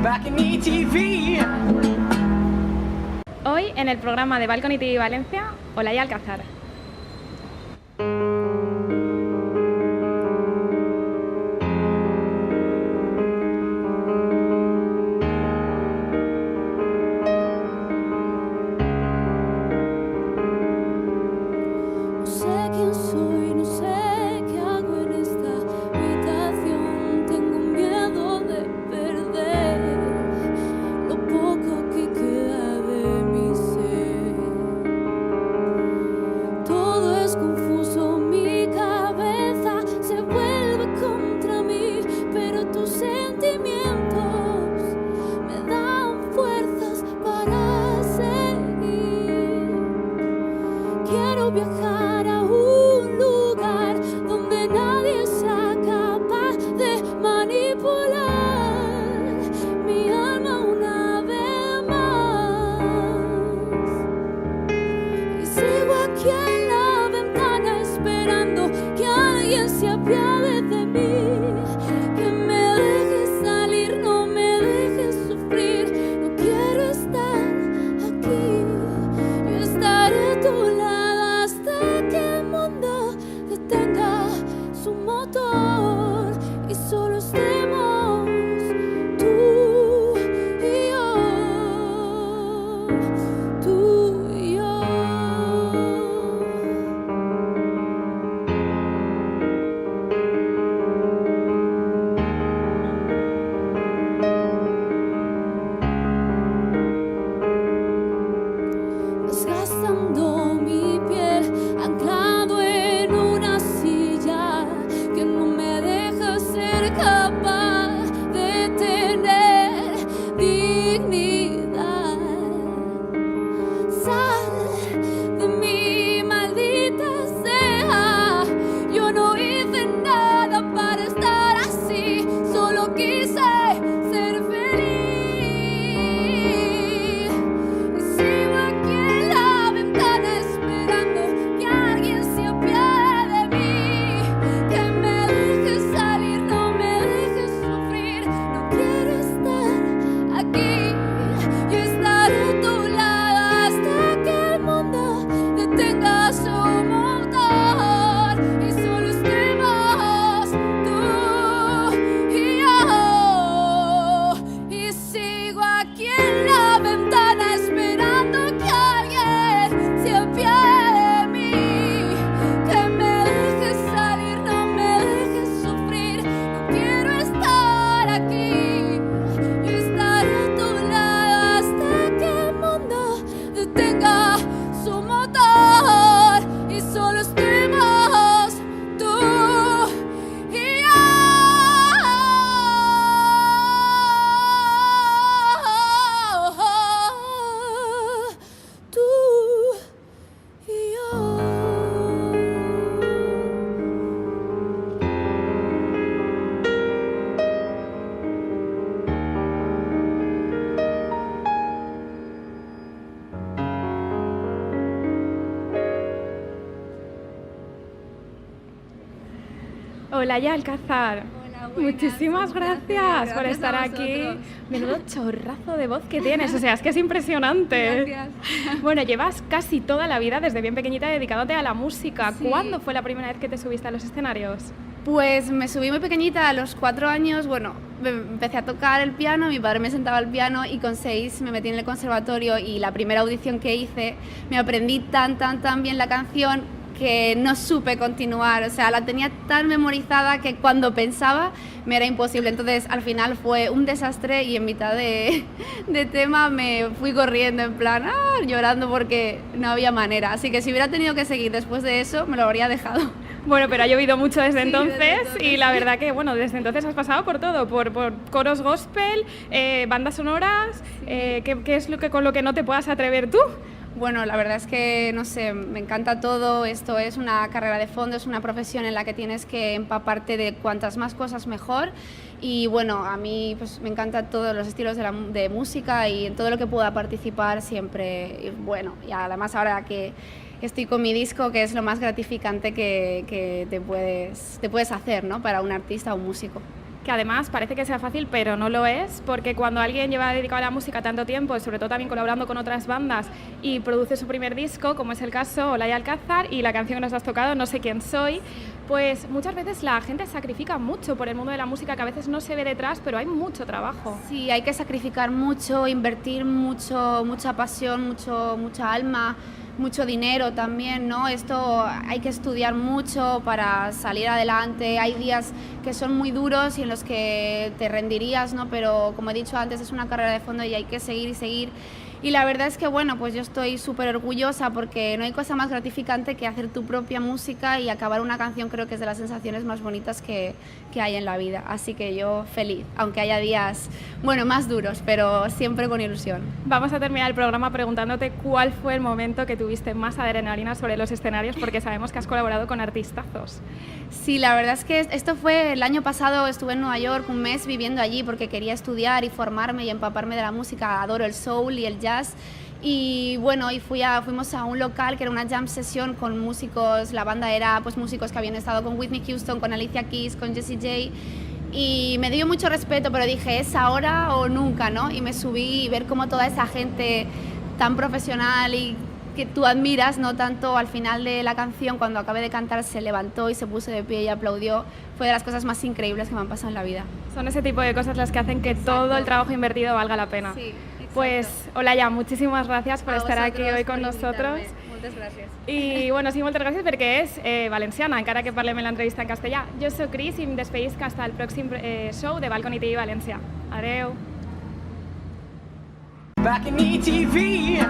back in ETV. Hoy en el programa de Balcony TV Valencia, Olaya Alcázar. Viajar a un lugar donde nadie sea capaz de manipular mi alma una vez más. Y sigo aquí en la ventana esperando que alguien se apiade de mí, que me deje salir, no me deje sufrir. No quiero estar aquí, yo estaré a tu lado que el mundo detenga su motor y solo estemos tú y yo, tú y yo. Desgastando mi piel, anclado en una silla que no me deja ser capaz de tener dignidad. Sal de mí, maldita sea. Yo no hice nada para estar así, solo quise ser feliz. Y sigo aquí en la ventana esperando que alguien se apiade de mí, que me deje salir, no me deje sufrir. No quiero estar aquí, yo estaré a tu lado hasta que el mundo detenga su motor y solo estemos tú y yo. Y sigo aquí en la ventana esperando que alguien se apiade de mí, que me deje salir, no me deje sufrir. No quiero estar aquí, yo estaré a tu lado hasta que el mundo detenga su motor y solo estemos tú y yo. Tú y yo. Olaya Alcázar. Hola, buenas. Muchísimas gracias por estar a aquí. vosotros. Menudo chorrazo de voz que tienes, o sea, es que es impresionante. Gracias. Bueno, llevas casi toda la vida, desde bien pequeñita, dedicándote a la música. Sí. ¿Cuándo fue la primera vez que te subiste a los escenarios? Pues me subí muy pequeñita, a los 4 años, bueno, empecé a tocar el piano, mi padre me sentaba al piano y con 6 me metí en el conservatorio y la primera audición que hice me aprendí tan bien la canción que no supe continuar, o sea, la tenía tan memorizada que cuando pensaba me era imposible. Entonces al final fue un desastre y en mitad de tema me fui corriendo en plan llorando porque no había manera, así que si hubiera tenido que seguir después de eso me lo habría dejado. Bueno, pero ha llovido mucho desde Sí, entonces, desde entonces. y la verdad que, bueno, desde entonces has pasado por todo, por coros gospel, bandas sonoras, ¿qué es lo que con lo que no te puedas atrever tú? Bueno, la verdad es que, no sé, me encanta todo. Esto es una carrera de fondo, es una profesión en la que tienes que empaparte de cuantas más cosas mejor. Y bueno, a mí pues, me encantan todos los estilos de música y en todo lo que pueda participar siempre. Y bueno, y además ahora que estoy con mi disco, que es lo más gratificante que te puedes hacer, ¿no? Para un artista o un músico. que además parece que sea fácil, pero no lo es, porque cuando alguien lleva dedicado a la música tanto tiempo, sobre todo también colaborando con otras bandas, y produce su primer disco, como es el caso Olaya Alcázar, y la canción que nos has tocado, No sé quién soy, pues muchas veces la gente sacrifica mucho por el mundo de la música, que a veces no se ve detrás, pero hay mucho trabajo. Sí, hay que sacrificar mucho, invertir mucho, mucha pasión, mucha alma, mucho dinero también, ¿no? Esto hay que estudiar mucho para salir adelante. Hay días que son muy duros y en los que te rendirías, ¿no? Pero como he dicho antes, es una carrera de fondo y hay que seguir y seguir. Y la verdad es que, bueno, pues yo estoy súper orgullosa porque no hay cosa más gratificante que hacer tu propia música y acabar una canción. Creo que es de las sensaciones más bonitas que hay en la vida. Así que yo feliz, aunque haya días, bueno, más duros, pero siempre con ilusión. Vamos a terminar el programa preguntándote cuál fue el momento que tuviste más adrenalina sobre los escenarios, porque sabemos que has colaborado con artistazos. Sí, la verdad es que esto fue el año pasado, estuve en Nueva York un mes viviendo allí porque quería estudiar y formarme y empaparme de la música. Adoro el soul y el jazz. Y bueno, y fuimos a un local que era una jam session con músicos. La banda era pues músicos que habían estado con Whitney Houston, con Alicia Keys, con Jessie J. Y me dio mucho respeto, pero dije, es ahora o nunca, ¿no? Y me subí y ver cómo toda esa gente tan profesional y que tú admiras, no tanto al final de la canción, cuando acabé de cantar, se levantó y se puso de pie y aplaudió. Fue de las cosas más increíbles que me han pasado en la vida. Son ese tipo de cosas las que hacen que todo el trabajo invertido valga la pena. Sí. Pues, Olaya, muchísimas gracias per estar aquí hoy con nosaltres. Moltes gràcies. I, bueno, sí, moltes gràcies perquè és valenciana, encara que parlem en l'entrevista en castellà. Jo soc Cris i em despedisc fins al pròxim show de Balcony TV València. Adeu. Back in ETV.